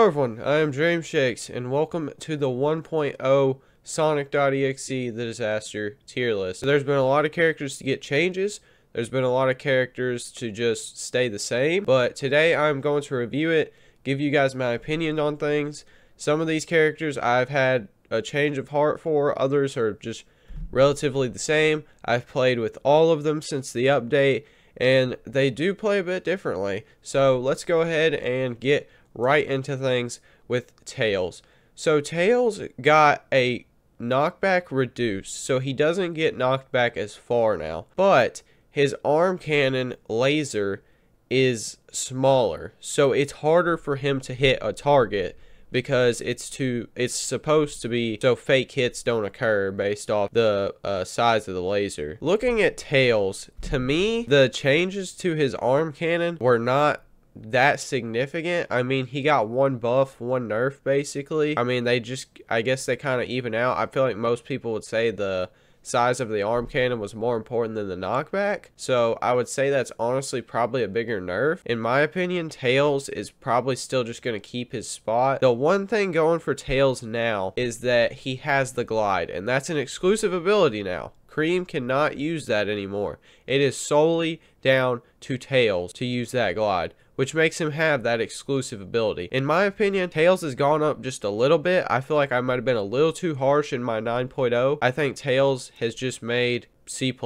Hello everyone, I am Shakes, and welcome to the 1.0 Sonic.exe The Disaster tier list. So there's been a lot of characters to get changes, there's been a lot of characters to just stay the same, but today I'm going to review it, give you guys my opinion on things. Some of these characters I've had a change of heart for, others are just relatively the same. I've played with all of them since the update, and they do play a bit differently. So let's go ahead and get right into things with Tails. So Tails got a knockback reduced, so he doesn't get knocked back as far now, but his arm cannon laser is smaller, so it's harder for him to hit a target because it's supposed to be so fake hits don't occur based off the size of the laser. Looking at Tails, to me the changes to his arm cannon were not that significant. I mean, he got one buff, one nerf basically. I mean, I guess they kind of even out. I feel like most people would say the size of the arm cannon was more important than the knockback, so I would say that's honestly probably a bigger nerf. In my opinion, Tails is probably still just going to keep his spot. The one thing going for Tails now is that he has the glide, and that's an exclusive ability now. Cream cannot use that anymore. It is solely down to Tails to use that glide, which makes him have that exclusive ability. In my opinion, Tails has gone up just a little bit. I feel like I might have been a little too harsh in my 9.0. I think Tails has just made C+.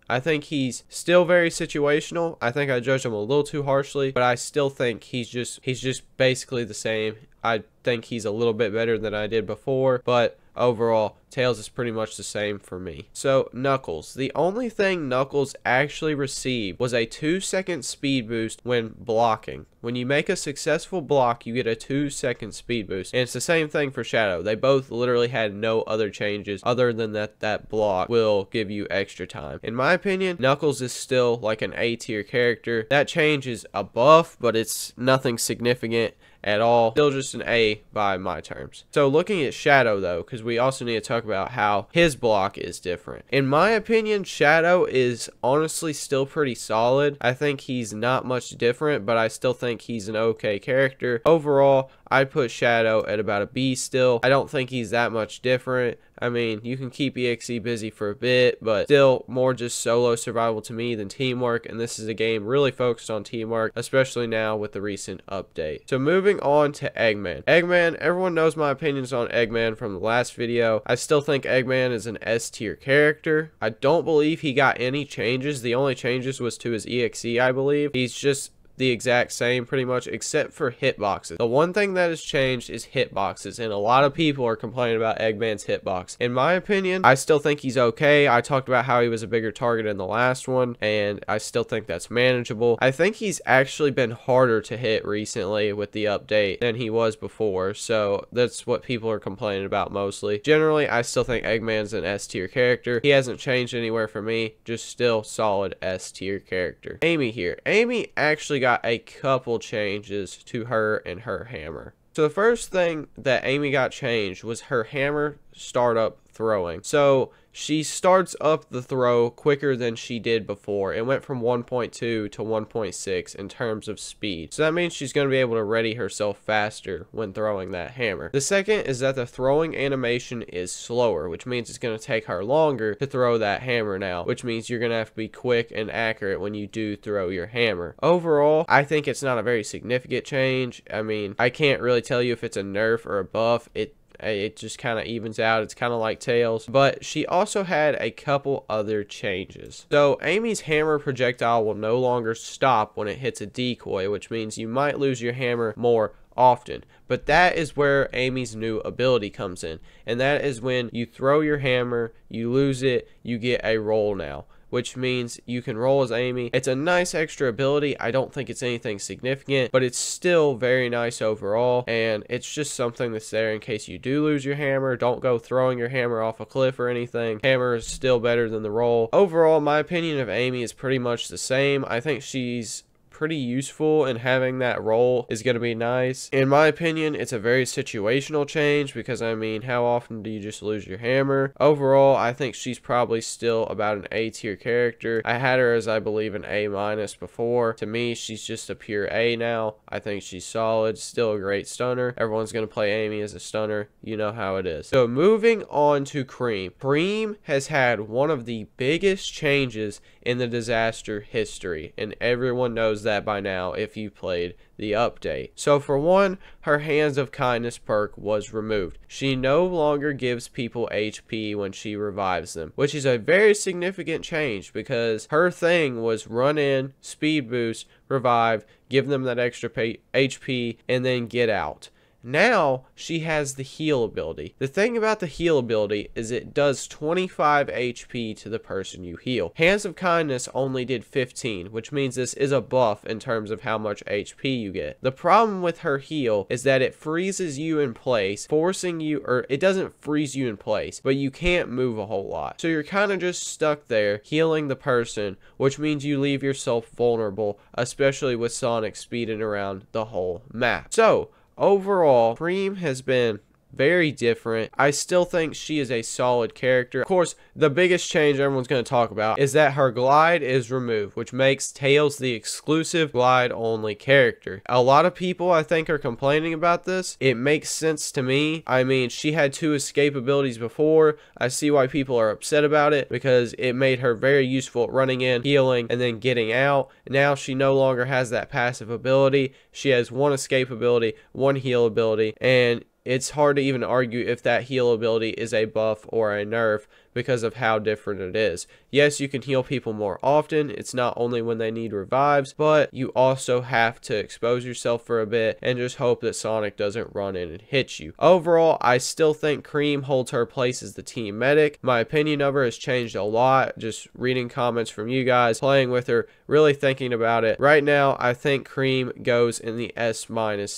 I think he's still very situational. I think I judged him a little too harshly, but I still think he's just basically the same. I think he's a little bit better than I did before, but overall, Tails is pretty much the same for me. So, Knuckles. The only thing Knuckles actually received was a 2-second speed boost when blocking. When you make a successful block, you get a 2-second speed boost. And it's the same thing for Shadow. They both literally had no other changes other than that block will give you extra time. In my opinion, Knuckles is still like an A tier character. That change is a buff, but it's nothing significant at all. Still just an A by my terms. So looking at Shadow though, because we also need to talk about how his block is different. In my opinion, Shadow is honestly still pretty solid. I think he's not much different, but I still think he's an okay character. Overall, I'd put Shadow at about a B still. I don't think he's that much different. I mean, you can keep EXE busy for a bit, but still more just solo survival to me than teamwork, and this is a game really focused on teamwork, especially now with the recent update. So moving on to Eggman. Eggman, everyone knows my opinions on Eggman from the last video. I still think Eggman is an S tier character. I don't believe he got any changes. The only changes was to his EXE, I believe. He's just the exact same pretty much, except for hitboxes. The one thing that has changed is hitboxes, and a lot of people are complaining about Eggman's hitbox. In my opinion, I still think he's okay. I talked about how he was a bigger target in the last one, and I still think that's manageable. I think he's actually been harder to hit recently with the update than he was before, so that's what people are complaining about mostly. Generally, I still think Eggman's an S tier character. He hasn't changed anywhere for me, just still solid S tier character. Amy here. Amy actually got a couple changes to her and her hammer. So the first thing that Amy got changed was her hammer startup throwing. So she starts up the throw quicker than she did before. It went from 1.2 to 1.6 in terms of speed. So that means she's going to be able to ready herself faster when throwing that hammer. The second is that the throwing animation is slower, which means it's going to take her longer to throw that hammer now, which means you're going to have to be quick and accurate when you do throw your hammer. Overall, I think it's not a very significant change. I mean, I can't really tell you if it's a nerf or a buff. It just kind of evens out. It's kind of like Tails. But she also had a couple other changes. So Amy's hammer projectile will no longer stop when it hits a decoy, which means you might lose your hammer more often. But that is where Amy's new ability comes in, and that is when you throw your hammer, you lose it, you get a roll now, which means you can roll as Amy. It's a nice extra ability. I don't think it's anything significant, but it's still very nice overall, and it's just something that's there in case you do lose your hammer. Don't go throwing your hammer off a cliff or anything. Hammer is still better than the roll. Overall, my opinion of Amy is pretty much the same. I think she's pretty useful, and having that role is going to be nice. In my opinion, it's a very situational change because, I mean, how often do you just lose your hammer? Overall, I think she's probably still about an A tier character. I had her as, I believe, an A minus before. To me, she's just a pure A now. I think she's solid, still a great stunner. Everyone's going to play Amy as a stunner. You know how it is. So moving on to Cream. Cream has had one of the biggest changes in the disaster history, and everyone knows that by now if you played the update. So for one, her Hands of Kindness perk was removed. She no longer gives people HP when she revives them, which is a very significant change because her thing was run in, speed boost, revive, give them that extra HP, and then get out. Now she has the heal ability. The thing about the heal ability is it does 25 HP to the person you heal. Hands of Kindness only did 15, which means this is a buff in terms of how much HP you get. The problem with her heal is that it freezes you in place, forcing you, or it doesn't freeze you in place, but you can't move a whole lot. So you're kind of just stuck there healing the person, which means you leave yourself vulnerable, especially with Sonic speeding around the whole map. So overall, Cream has been very different. I still think she is a solid character. Of course, the biggest change everyone's going to talk about is that her glide is removed, which makes Tails the exclusive glide only character. A lot of people, I think, are complaining about this. It makes sense to me. I mean, she had 2 escape abilities before. I see why people are upset about it because it made her very useful at running in, healing, and then getting out. Now she no longer has that passive ability. She has 1 escape ability, 1 heal ability, and it's hard to even argue if that heal ability is a buff or a nerf because of how different it is. Yes, you can heal people more often. It's not only when they need revives, but you also have to expose yourself for a bit and just hope that Sonic doesn't run in and hit you. Overall, I still think Cream holds her place as the team medic. My opinion of her has changed a lot, just reading comments from you guys, playing with her, really thinking about it. Right now, I think Cream goes in the S-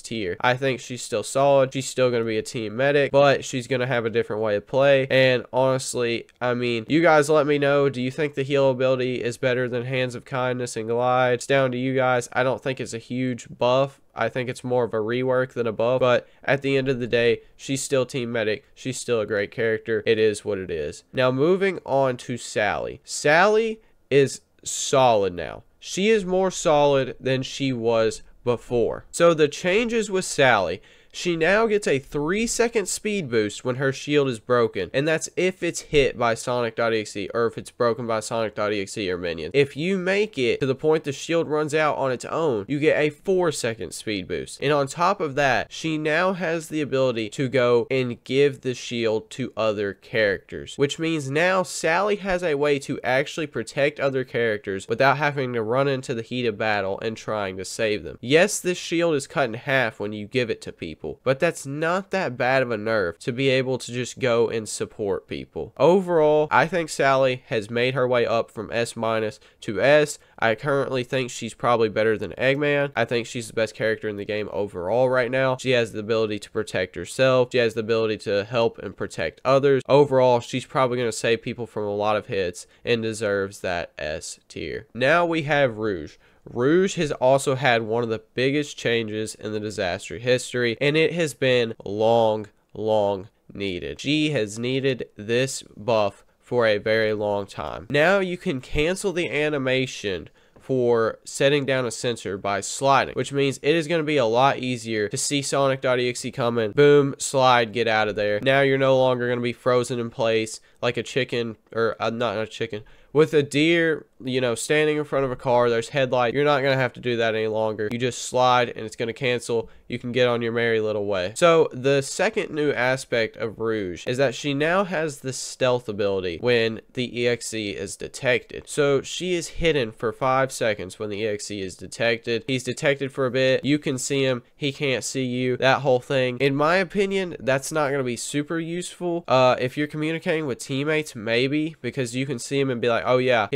tier. I think she's still solid. She's still going to be a team medic, but she's going to have a different way of play. And honestly, I mean, you guys let me know. Do you think the heal ability is better than Hands of Kindness and Glide? It's down to you guys. I don't think it's a huge buff. I think it's more of a rework than a buff. But at the end of the day, she's still team medic. She's still a great character. It is what it is. Now, moving on to Sally. Sally is solid now. She is more solid than she was before. So the changes with Sally: she now gets a 3-second speed boost when her shield is broken, and that's if it's hit by Sonic.exe or if it's broken by Sonic.exe or minions. If you make it to the point the shield runs out on its own, you get a 4-second speed boost. And on top of that, she now has the ability to go and give the shield to other characters, which means now Sally has a way to actually protect other characters without having to run into the heat of battle and trying to save them. Yes, this shield is cut in half when you give it to people, but that's not that bad of a nerf to be able to just go and support people. Overall, I think Sally has made her way up from S- to S. I currently think she's probably better than Eggman. I think she's the best character in the game overall right now. She has the ability to protect herself. She has the ability to help and protect others. Overall, she's probably going to save people from a lot of hits and deserves that S tier. Now we have Rouge. Rouge has also had one of the biggest changes in the disaster history, and it has been long needed. She has needed this buff for a very long time. Now you can cancel the animation for setting down a sensor by sliding, which means it is going to be a lot easier to see Sonic.exe coming, boom, slide, get out of there. Now you're no longer going to be frozen in place like a chicken, or not a chicken, with a deer, you know, standing in front of a car, there's headlight. You're not going to have to do that any longer. You just slide and it's going to cancel. You can get on your merry little way. So the second new aspect of Rouge is that she now has the stealth ability when the EXE is detected. So she is hidden for 5 seconds when the EXE is detected. He's detected for a bit. You can see him. He can't see you. That whole thing. In my opinion, that's not going to be super useful. If you're communicating with teammates, maybe, because you can see him and be like, oh yeah,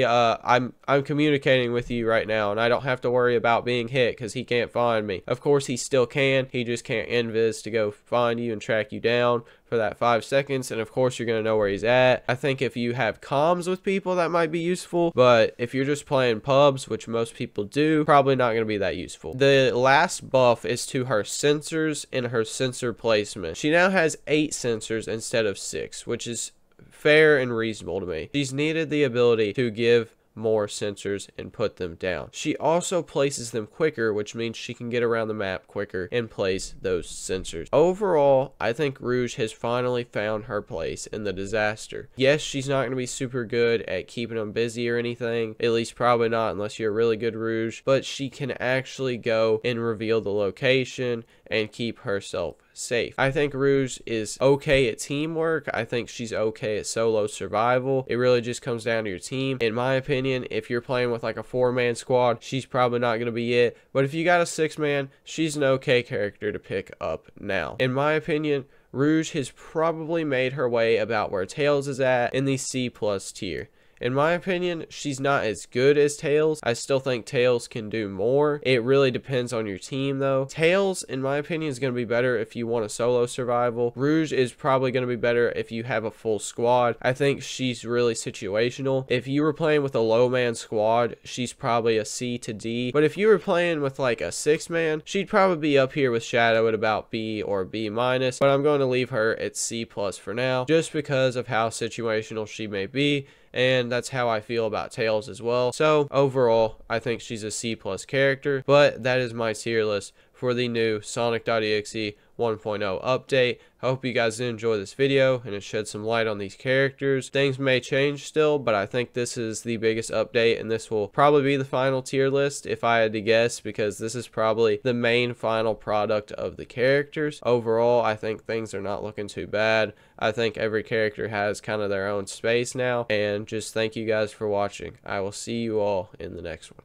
I'm communicating with you right now, and I don't have to worry about being hit because he can't find me. Of course, he still can. He just can't invis to go find you and track you down for that 5 seconds, and of course you're going to know where he's at. I think if you have comms with people, that might be useful, but if you're just playing pubs, which most people do, probably not going to be that useful. The last buff is to her sensors and her sensor placement. She now has 8 sensors instead of 6, which is fair and reasonable to me. She's needed the ability to give more sensors and put them down. She also places them quicker, which means she can get around the map quicker and place those sensors. Overall, I think Rouge has finally found her place in the disaster. Yes, she's not going to be super good at keeping them busy or anything, at least probably not unless you're a really good Rouge, but she can actually go and reveal the location and keep herself safe. I think Rouge is okay at teamwork. I think she's okay at solo survival. It really just comes down to your team. In my opinion, if you're playing with like a 4-man squad, she's probably not going to be it. But if you got a 6-man, she's an okay character to pick up now. In my opinion, Rouge has probably made her way about where Tails is at in the C+ tier. In my opinion, she's not as good as Tails. I still think Tails can do more. It really depends on your team though. Tails, in my opinion, is going to be better if you want a solo survival. Rouge is probably going to be better if you have a full squad. I think she's really situational. If you were playing with a low-man squad, she's probably a C to D. But if you were playing with like a 6-man, she'd probably be up here with Shadow at about B or B-. But I'm going to leave her at C+ for now, just because of how situational she may be. And that's how I feel about Tails as well. So overall, I think she's a C+ character, but that is my tier list for the new Sonic.exe 1.0 update. I hope you guys did enjoy this video and it shed some light on these characters. Things may change still, but I think this is the biggest update, and this will probably be the final tier list if I had to guess, because this is probably the main final product of the characters. Overall, I think things are not looking too bad. I think every character has kind of their own space now, and just thank you guys for watching. I will see you all in the next one.